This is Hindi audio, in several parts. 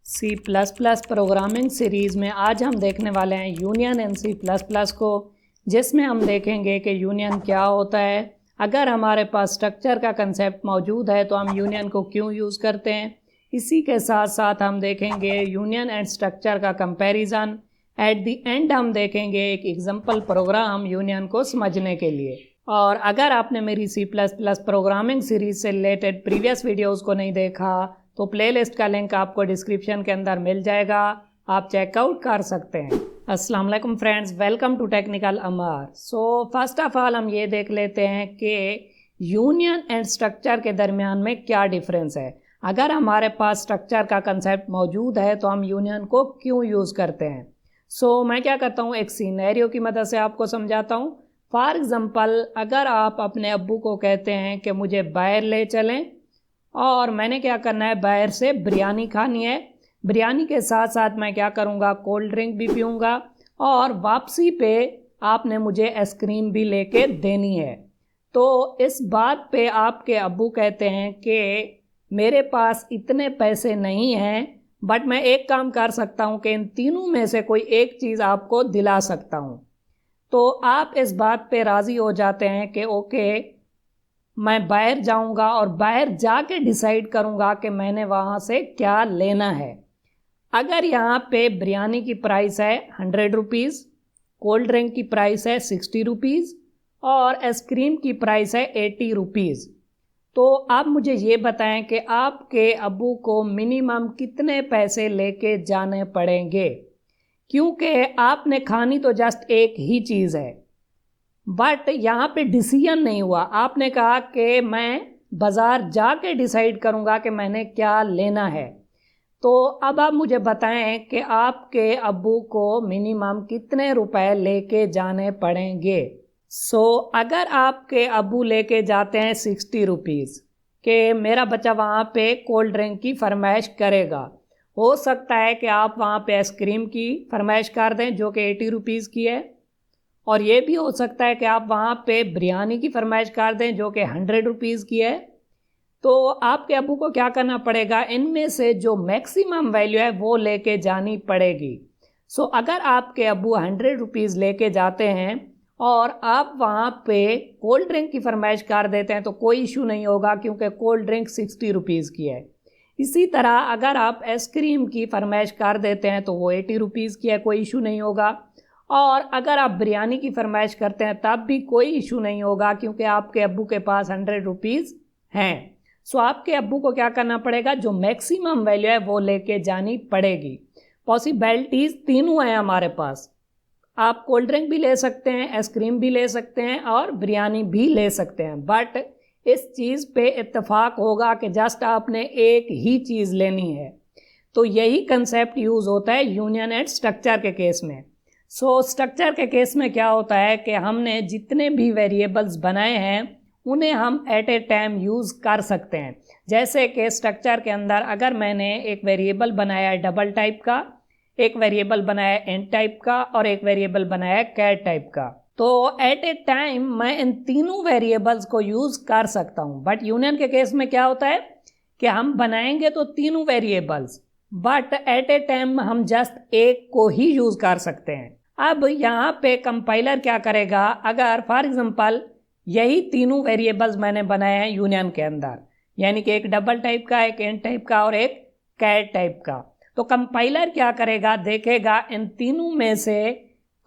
सी प्लस प्लस प्रोग्रामिंग सीरीज़ में आज हम देखने वाले हैं union in C plus plus को, जिसमें हम देखेंगे कि यूनियन क्या होता है। अगर हमारे पास स्ट्रक्चर का कंसेप्ट मौजूद है तो हम यूनियन को क्यों यूज़ करते हैं। इसी के साथ साथ हम देखेंगे यूनियन एंड स्ट्रक्चर का कंपैरिजन। एट द एंड हम देखेंगे एक एग्जांपल प्रोग्राम यूनियन को समझने के लिए। और अगर आपने मेरी C plus plus programming series से रिलेटेड प्रीवियस वीडियोज़ को नहीं देखा तो प्लेलिस्ट का लिंक आपको डिस्क्रिप्शन के अंदर मिल जाएगा, आप चेकआउट कर सकते हैं। अस्सलाम वालेकुम friends, welcome to technical Amar. So first of all हम ये देख लेते हैं कि यूनियन एंड स्ट्रक्चर के दरमियान में क्या डिफरेंस है। अगर हमारे पास स्ट्रक्चर का कंसेप्ट मौजूद है तो हम यूनियन को क्यों यूज़ करते हैं। मैं क्या करता हूँ, एक सिनेरियो की मदद से आपको समझाता हूँ। फॉर एग्ज़ाम्पल, अगर आप अपने अब्बू को कहते हैं कि मुझे बाहर ले चलें और मैंने क्या करना है, बाहर से बिरयानी खानी है। बिरयानी के साथ साथ मैं क्या करूँगा, कोल्ड ड्रिंक भी पीऊँगा और वापसी पे आपने मुझे आइसक्रीम भी लेके देनी है। तो इस बात पे आपके अब्बू कहते हैं कि मेरे पास इतने पैसे नहीं हैं, बट मैं एक काम कर सकता हूँ कि इन तीनों में से कोई एक चीज़ आपको दिला सकता हूँ। तो आप इस बात पे राज़ी हो जाते हैं कि ओके, मैं बाहर जाऊंगा और बाहर जाके डिसाइड करूंगा कि मैंने वहाँ से क्या लेना है। अगर यहाँ पे बिरयानी की प्राइस है 100 रुपीज़, कोल्ड ड्रिंक की प्राइस है 60 रुपीज़ और आइसक्रीम की प्राइस है 80 रुपीज़, तो आप मुझे ये बताएं कि आपके अब्बू को मिनिमम कितने पैसे लेके जाने पड़ेंगे। क्योंकि आपने खानी तो जस्ट एक ही चीज़ है, बट यहाँ पे डिसीजन नहीं हुआ। आपने कहा कि मैं बाज़ार जाके डिसाइड करूँगा कि मैंने क्या लेना है। तो अब आप मुझे बताएं कि आपके अब्बू को मिनिमम कितने रुपए लेके जाने पड़ेंगे। अगर आपके अब्बू लेके जाते हैं 60 रुपीज़ कि मेरा बच्चा वहाँ पे कोल्ड ड्रिंक की फरमाइश करेगा, हो सकता है कि आप वहाँ पे आइसक्रीम की फरमाइश कर दें जो कि 80 रुपीज़ की है, और ये भी हो सकता है कि आप वहाँ पे बिरयानी की फरमाइश कर दें जो कि 100 रुपीज़ की है। तो आपके अब्बू को क्या करना पड़ेगा, इनमें से जो मैक्सिमम वैल्यू है वो लेके जानी पड़ेगी। अगर आपके अब्बू 100 रुपीज़ लेके जाते हैं और आप वहाँ पे कोल्ड ड्रिंक की फरमाइश कर देते हैं तो कोई इशू नहीं होगा, क्योंकि कोल्ड ड्रिंक 60 रुपीज़ की है। इसी तरह अगर आप आइसक्रीम की फरमाइश कर देते हैं तो वो 80 रुपीज़ की है, कोई इशू नहीं होगा। और अगर आप बिरयानी की फरमाइश करते हैं तब भी कोई इशू नहीं होगा, क्योंकि आपके अब्बू के पास 100 रुपीज़ हैं। आपके अब्बू को क्या करना पड़ेगा, जो मैक्सिमम वैल्यू है वो लेके जानी पड़ेगी। पॉसिबिलिटीज़ तीनों हैं हमारे पास। आप कोल्ड ड्रिंक भी ले सकते हैं, आइसक्रीम भी ले सकते हैं और बिरयानी भी ले सकते हैं, बट इस चीज़ पे इत्तेफाक होगा कि जस्ट आपने एक ही चीज़ लेनी है। तो यही कंसेप्ट यूज़ होता है यूनियन एंड स्ट्रक्चर के केस में। स्ट्रक्चर के केस में क्या होता है कि हमने जितने भी वेरिएबल्स बनाए हैं उन्हें हम एट ए टाइम यूज़ कर सकते हैं। जैसे कि स्ट्रक्चर के अंदर अगर मैंने एक वेरिएबल बनाया है डबल टाइप का, एक वेरिएबल बनाया है इंट टाइप का और एक वेरिएबल बनाया है कैर टाइप का, तो एट ए टाइम मैं इन तीनों वेरिएबल्स को यूज़ कर सकता हूँ। बट यूनियन के केस में क्या होता है कि हम बनाएंगे तो तीनों variables, but at A time हम जस्ट एक को ही यूज़ कर सकते हैं। अब यहाँ पे कंपाइलर क्या करेगा, अगर फॉर एग्जांपल यही तीनों वेरिएबल्स मैंने बनाए हैं यूनियन के अंदर, यानी कि एक डबल टाइप का, एक इंट टाइप का और एक कैर टाइप का, तो कंपाइलर क्या करेगा, देखेगा इन तीनों में से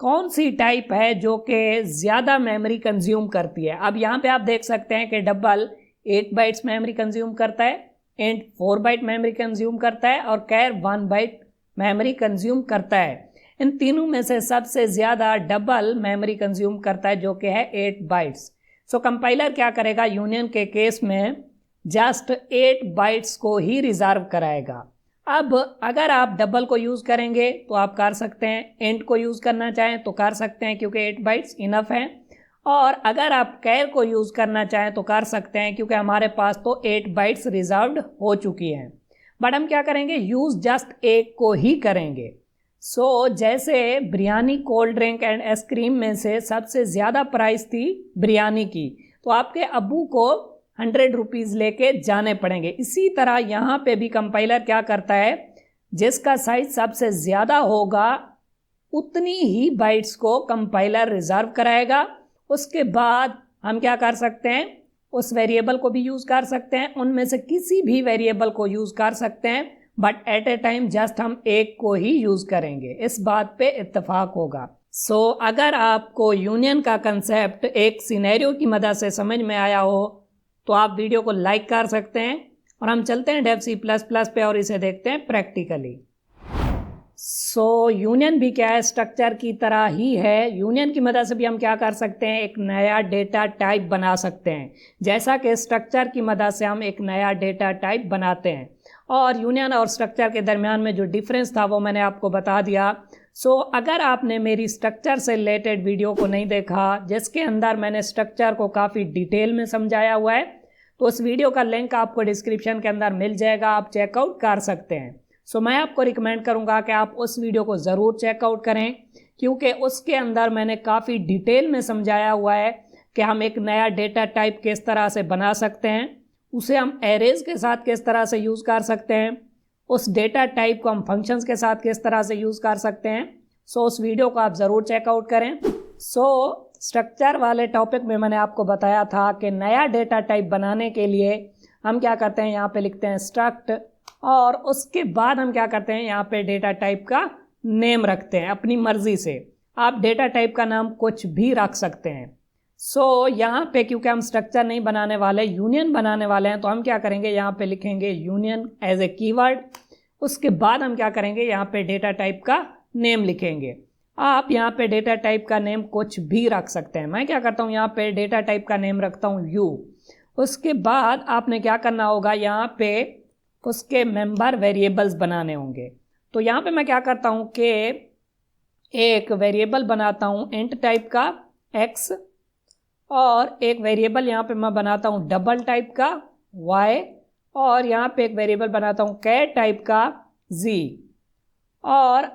कौन सी टाइप है जो कि ज़्यादा मेमोरी कंज्यूम करती है। अब यहाँ पे आप देख सकते हैं कि डबल 8 बाइट्स मेमोरी कंज्यूम करता है, इंट 4 बाइट मेमोरी कंज्यूम करता है और कैर 1 बाइट मेमोरी कंज्यूम करता है। इन तीनों में से सबसे ज़्यादा डबल मेमोरी कंज्यूम करता है जो कि है 8 बाइट्स। कंपाइलर क्या करेगा, यूनियन के केस में जस्ट 8 बाइट्स को ही रिजर्व कराएगा। अब अगर आप डबल को यूज़ करेंगे तो आप कर सकते हैं, इंट को यूज़ करना चाहें तो कर सकते हैं क्योंकि 8 बाइट्स इनफ हैं, और अगर आप कैर को यूज़ करना चाहें तो कर सकते हैं क्योंकि हमारे पास तो 8 बाइट्स रिजर्व्ड हो चुकी हैं। बट हम क्या करेंगे, यूज़ जस्ट एक को ही करेंगे। जैसे biryani, cold drink and ice cream में से सबसे ज़्यादा प्राइस थी बिरयानी की, तो आपके अब्बू को 100 रुपीज़ लेके जाने पड़ेंगे। इसी तरह यहाँ पे भी कंपाइलर क्या करता है, जिसका साइज सबसे ज़्यादा होगा उतनी ही बाइट्स को कंपाइलर रिजर्व कराएगा। उसके बाद हम क्या कर सकते हैं, उस वेरिएबल को भी यूज़ कर सकते हैं, उनमें से किसी भी वेरिएबल को यूज़ कर सकते हैं, but at A time just हम एक को ही यूज़ करेंगे। इस बात पे इत्तेफाक होगा। सो अगर आपको यूनियन का कंसेप्ट एक सिनेरियो की मदद से समझ में आया हो तो आप वीडियो को लाइक कर सकते हैं और हम चलते हैं डेव C++ पे और इसे देखते हैं प्रैक्टिकली। सो यूनियन भी क्या है, स्ट्रक्चर की तरह ही है। यूनियन की मदद से भी हम क्या कर सकते हैं, एक नया डेटा टाइप बना सकते हैं, जैसा कि स्ट्रक्चर की मदद से हम एक नया डेटा टाइप बनाते हैं। और यूनियन और स्ट्रक्चर के दरमियान में जो डिफरेंस था वो मैंने आपको बता दिया। सो अगर आपने मेरी स्ट्रक्चर से रिलेटेड वीडियो को नहीं देखा, जिसके अंदर मैंने स्ट्रक्चर को काफ़ी डिटेल में समझाया हुआ है, तो उस वीडियो का लिंक आपको डिस्क्रिप्शन के अंदर मिल जाएगा, आप चेकआउट कर सकते हैं। सो मैं आपको रिकमेंड करूंगा कि आप उस वीडियो को ज़रूर चेकआउट करें, क्योंकि उसके अंदर मैंने काफ़ी डिटेल में समझाया हुआ है कि हम एक नया डेटा टाइप किस तरह से बना सकते हैं, उसे हम एरेज के साथ किस तरह से यूज़ कर सकते हैं, उस डेटा टाइप को हम फंक्शंस के साथ किस तरह से यूज़ कर सकते हैं। सो उस वीडियो को आप ज़रूर चेकआउट करें। सो स्ट्रक्चर वाले टॉपिक में मैंने आपको बताया था कि नया डेटा टाइप बनाने के लिए हम क्या करते हैं, यहाँ पे लिखते हैं स्ट्रक्ट, और उसके बाद हम क्या करते हैं, यहाँ पे डेटा टाइप का नेम रखते हैं अपनी मर्जी से। आप डेटा टाइप का नाम कुछ भी रख सकते हैं। सो यहाँ पे क्योंकि हम स्ट्रक्चर नहीं बनाने वाले, यूनियन बनाने वाले हैं, तो हम क्या करेंगे, यहाँ पे लिखेंगे यूनियन एज ए कीवर्ड। उसके बाद हम क्या करेंगे, यहाँ पे डेटा टाइप का नेम लिखेंगे। आप यहाँ पे डेटा टाइप का नेम कुछ भी रख सकते हैं। मैं क्या करता हूँ, यहाँ पे डेटा टाइप का नेम रखता हूँ यू। उसके बाद आपने क्या करना होगा, यहाँ पे उसके मेंबर वेरिएबल्स बनाने होंगे। तो यहाँ पे मैं क्या करता हूँ कि एक वेरिएबल बनाता हूँ इंट टाइप का x, और एक वेरिएबल यहाँ पे मैं बनाता हूँ डबल टाइप का y, और यहाँ पे एक वेरिएबल बनाता हूँ कैर टाइप का z। और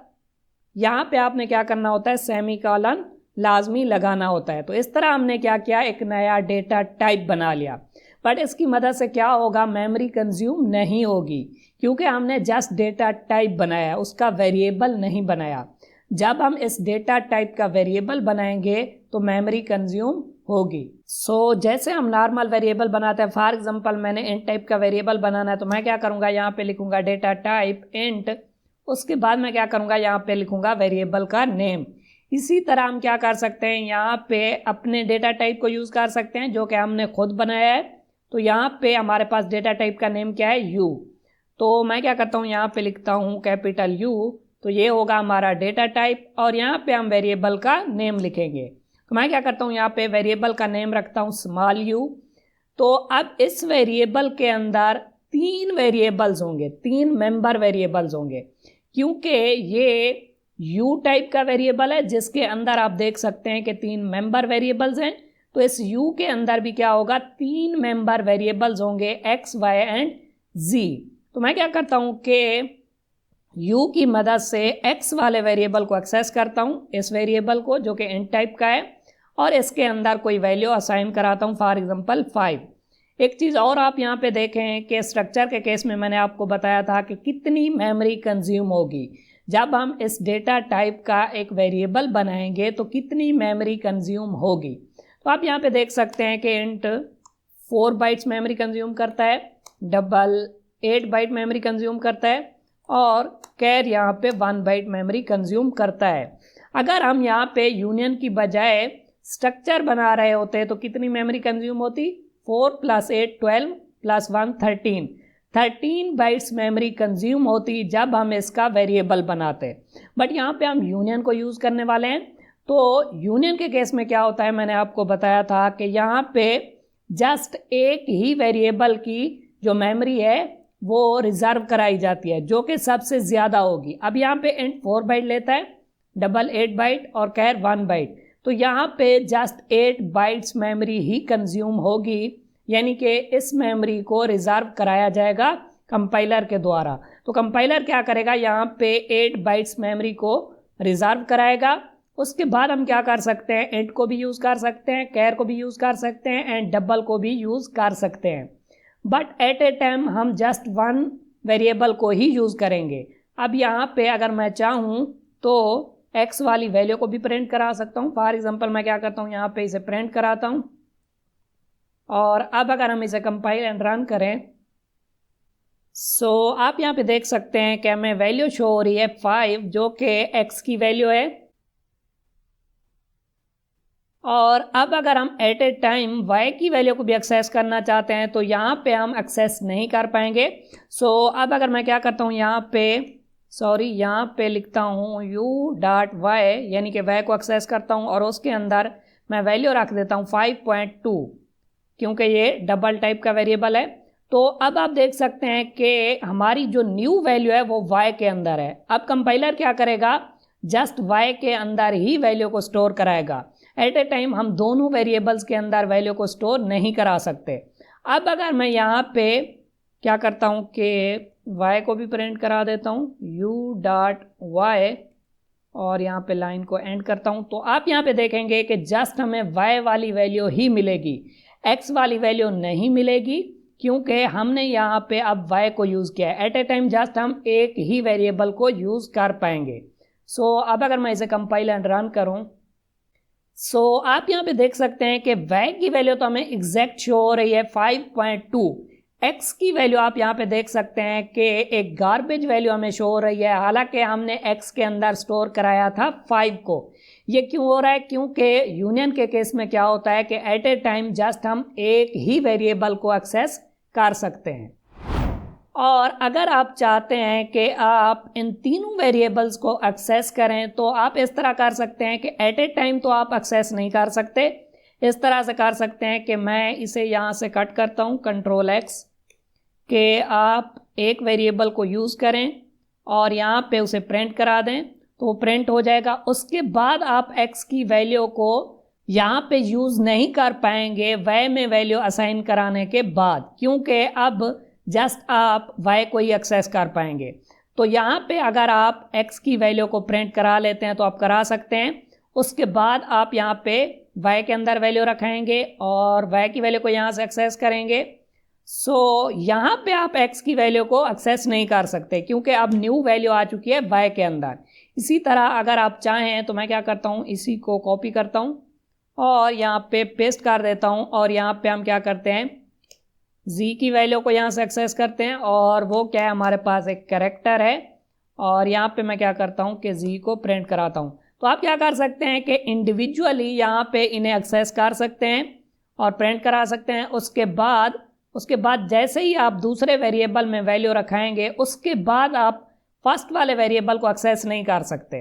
यहाँ पे आपने क्या करना होता है, सेमीकोलन लाजमी लगाना होता है। तो इस तरह हमने क्या किया, एक नया डेटा टाइप बना लिया। बट इसकी मदद से क्या होगा, मेमोरी कंज्यूम नहीं होगी, क्योंकि हमने जस्ट डेटा टाइप बनाया, उसका वेरिएबल नहीं बनाया। जब हम इस डेटा टाइप का वेरिएबल बनाएंगे तो मेमोरी कंज्यूम होगी। सो जैसे हम नॉर्मल वेरिएबल बनाते हैं, फॉर एग्जांपल मैंने इंट टाइप का वेरिएबल बनाना है, तो मैं क्या करूँगा, यहाँ पे लिखूँगा डेटा टाइप इंट। उसके बाद मैं क्या करूँगा, यहाँ पे लिखूँगा वेरिएबल का नेम। इसी तरह हम क्या कर सकते हैं, यहाँ पे अपने डेटा टाइप को यूज़ कर सकते हैं जो कि हमने खुद बनाया है। तो यहाँ पे हमारे पास डेटा टाइप का नेम क्या है, यू। तो मैं क्या करता हूँ, यहाँ पे लिखता हूँ कैपिटल यू, तो ये होगा हमारा डेटा टाइप, और यहाँ पे हम वेरिएबल का नेम लिखेंगे। तो मैं क्या करता हूँ, यहाँ पे वेरिएबल का नेम रखता हूँ स्मॉल यू। तो अब इस वेरिएबल के अंदर 3 वेरिएबल्स होंगे, 3 मेंबर वेरिएबल्स होंगे, क्योंकि ये यू टाइप का वेरिएबल है जिसके अंदर आप देख सकते हैं कि 3 मेंबर वेरिएबल्स हैं। तो इस u के अंदर भी क्या होगा, 3 मेंबर वेरिएबल्स होंगे x, y एंड z। तो मैं क्या करता हूँ कि u की मदद से x वाले वेरिएबल को एक्सेस करता हूँ, इस वेरिएबल को जो कि int टाइप का है, और इसके अंदर कोई वैल्यू असाइन कराता हूँ, फॉर एग्जांपल 5। एक चीज़ और आप यहाँ पे देखें कि स्ट्रक्चर के केस में मैंने आपको बताया था कि कितनी मेमोरी कंज्यूम होगी। जब हम इस डेटा टाइप का एक वेरिएबल बनाएंगे तो कितनी मेमोरी कंज्यूम होगी। तो आप यहाँ पे देख सकते हैं कि इंट 4 बाइट्स मेमोरी कंज्यूम करता है, डबल 8 बाइट मेमोरी कंज्यूम करता है, और कैर यहाँ पे 1 बाइट मेमोरी कंज्यूम करता है। अगर हम यहाँ पे यूनियन की बजाय स्ट्रक्चर बना रहे होते तो कितनी मेमोरी कंज्यूम होती, 4 + 8 12 + 1 13 बाइट्स मेमोरी कंज्यूम होती जब हम इसका वेरिएबल बनाते। बट यहाँ पे हम यूनियन को यूज़ करने वाले हैं। तो यूनियन के केस में क्या होता है, मैंने आपको बताया था कि यहाँ पे जस्ट एक ही वेरिएबल की जो मेमोरी है वो रिजर्व कराई जाती है, जो कि सबसे ज़्यादा होगी। अब यहाँ पे इंट 4 बाइट लेता है, डबल 8 बाइट और कैर 1 बाइट। तो यहाँ पे जस्ट 8 बाइट्स मेमोरी ही कंज्यूम होगी, यानी कि इस मेमोरी को रिजर्व कराया जाएगा कंपाइलर के द्वारा। तो कंपाइलर क्या करेगा, यहाँ पे 8 बाइट्स मेमोरी को रिजर्व कराएगा। उसके बाद हम क्या कर सकते हैं, इंट को भी यूज़ कर सकते हैं, कैर को भी यूज़ कर सकते हैं, एंड डबल को भी यूज़ कर सकते हैं। बट एट ए टाइम हम जस्ट 1 वेरिएबल को ही यूज़ करेंगे। अब यहाँ पे अगर मैं चाहूँ तो x वाली वैल्यू को भी प्रिंट करा सकता हूँ। फॉर एग्जांपल मैं क्या करता हूँ, यहाँ पे इसे प्रिंट कराता हूँ और अब अगर हम इसे कंपाइल एंड रन करें आप यहाँ पे देख सकते हैं कि हमें वैल्यू शो हो रही है 5 जो कि x की वैल्यू है। और अब अगर हम एट ए टाइम y की वैल्यू को भी एक्सेस करना चाहते हैं तो यहाँ पे हम एक्सेस नहीं कर पाएंगे। अब अगर मैं क्या करता हूँ, यहाँ पे लिखता हूँ u.y यानी कि y को एक्सेस करता हूँ और उसके अंदर मैं वैल्यू रख देता हूँ 5.2 क्योंकि ये डबल टाइप का वेरिएबल है। तो अब आप देख सकते हैं कि हमारी जो न्यू वैल्यू है वो y के अंदर है। अब कंपाइलर क्या करेगा, जस्ट y के अंदर ही वैल्यू को स्टोर कराएगा। एट ए टाइम हम दोनों वेरिएबल्स के अंदर वैल्यू को स्टोर नहीं करा सकते। अब अगर मैं यहाँ पे क्या करता हूँ कि y को भी प्रिंट करा देता हूँ u.y और यहाँ पे लाइन को एंड करता हूँ, तो आप यहाँ पे देखेंगे कि जस्ट हमें y वाली वैल्यू ही मिलेगी, x वाली वैल्यू नहीं मिलेगी क्योंकि हमने यहाँ पे अब y को यूज़ किया है। एट ए टाइम जस्ट हम एक ही वेरिएबल को यूज़ कर पाएंगे। अब अगर मैं इसे कंपाइल एंड रन करूँ आप यहाँ पे देख सकते हैं कि y की वैल्यू तो हमें एग्जैक्ट शो हो रही है 5.2। x की वैल्यू आप यहाँ पे देख सकते हैं कि एक गार्बेज वैल्यू हमें शो हो रही है, हालांकि हमने x के अंदर स्टोर कराया था 5 को। ये क्यों हो रहा है, क्योंकि यूनियन के केस में क्या होता है कि एट ए टाइम जस्ट हम एक ही वेरिएबल को एक्सेस कर सकते हैं। और अगर आप चाहते हैं कि आप इन तीनों वेरिएबल्स को एक्सेस करें तो आप इस तरह कर सकते हैं कि एट ए टाइम तो आप एक्सेस नहीं कर सकते। इस तरह से कर सकते हैं कि मैं इसे यहाँ से कट करता हूँ Ctrl+X कि आप एक वेरिएबल को यूज़ करें और यहाँ पे उसे प्रिंट करा दें तो वो प्रिंट हो जाएगा। उसके बाद आप x की वैल्यू को यहाँ पे यूज़ नहीं कर पाएंगे y में वैल्यू असाइन कराने के बाद, क्योंकि अब जस्ट आप y को ही एक्सेस कर पाएंगे। तो यहाँ पे अगर आप x की वैल्यू को प्रिंट करा लेते हैं तो आप करा सकते हैं। उसके बाद आप यहाँ पे y के अंदर वैल्यू रखेंगे और y की वैल्यू को यहाँ से एक्सेस करेंगे। यहाँ पे आप x की वैल्यू को एक्सेस नहीं कर सकते क्योंकि अब न्यू वैल्यू आ चुकी है y के अंदर। इसी तरह अगर आप चाहें तो मैं क्या करता हूँ, इसी को कॉपी करता हूँ और यहाँ पे पेस्ट कर देता हूँ और यहाँ पे हम क्या करते हैं, z की वैल्यू को यहाँ से एक्सेस करते हैं और वो क्या है, हमारे पास एक कैरेक्टर है और यहाँ पे मैं क्या करता हूँ कि z को प्रिंट कराता हूँ। तो आप क्या कर सकते हैं कि इंडिविजुअली यहाँ पे इन्हें एक्सेस कर सकते हैं और प्रिंट करा सकते हैं। उसके बाद जैसे ही आप दूसरे वेरिएबल में वैल्यू रखाएंगे उसके बाद आप फर्स्ट वाले वेरिएबल को एक्सेस नहीं कर सकते।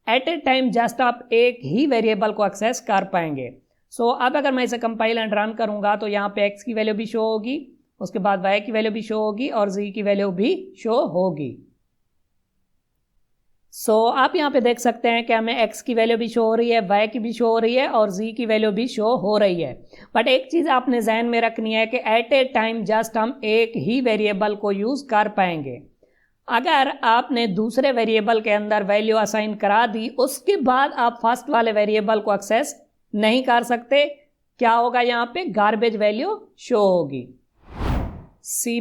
एट ए टाइम जस्ट आप एक ही वेरिएबल को एक्सेस कर पाएंगे। अब अगर मैं इसे कंपाइल एंड रन करूंगा तो यहाँ पे x की वैल्यू भी शो होगी, उसके बाद y की वैल्यू भी शो होगी और z की वैल्यू भी शो होगी। आप यहाँ पे देख सकते हैं कि हमें x की वैल्यू भी शो हो रही है, y की भी शो हो रही है और z की वैल्यू भी शो हो रही है। बट एक चीज़ आपने जहन में रखनी है कि एट ए टाइम जस्ट हम एक ही वेरिएबल को यूज़ कर पाएंगे। अगर आपने दूसरे वेरिएबल के अंदर वैल्यू असाइन करा दी उसके बाद आप फर्स्ट वाले वेरिएबल को एक्सेस नहीं कर सकते। क्या होगा, यहाँ पे गार्बेज वैल्यू शो होगी। C++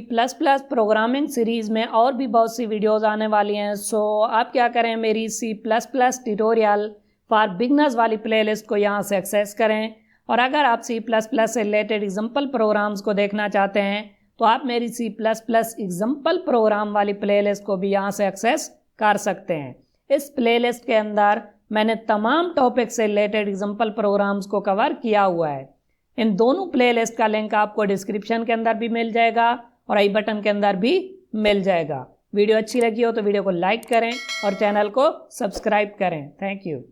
प्रोग्रामिंग सीरीज़ में और भी बहुत सी वीडियोस आने वाली हैं। आप क्या करें, मेरी C++ ट्यूटोरियल फॉर बिगनर्स वाली प्लेलिस्ट को यहाँ से एक्सेस करें और अगर आप C++ से रिलेटेड एग्जाम्पल प्रोग्राम्स को देखना चाहते हैं तो आप मेरी C++ एग्जाम्पल प्रोग्राम वाली प्लेलिस्ट को भी यहाँ से एक्सेस कर सकते हैं। इस प्लेलिस्ट के अंदर मैंने तमाम टॉपिक से रिलेटेड एग्जाम्पल प्रोग्राम्स को कवर किया हुआ है। इन दोनों प्लेलिस्ट का लिंक आपको डिस्क्रिप्शन के अंदर भी मिल जाएगा और आई बटन के अंदर भी मिल जाएगा। वीडियो अच्छी लगी हो तो वीडियो को लाइक करें और चैनल को सब्सक्राइब करें। Thank you.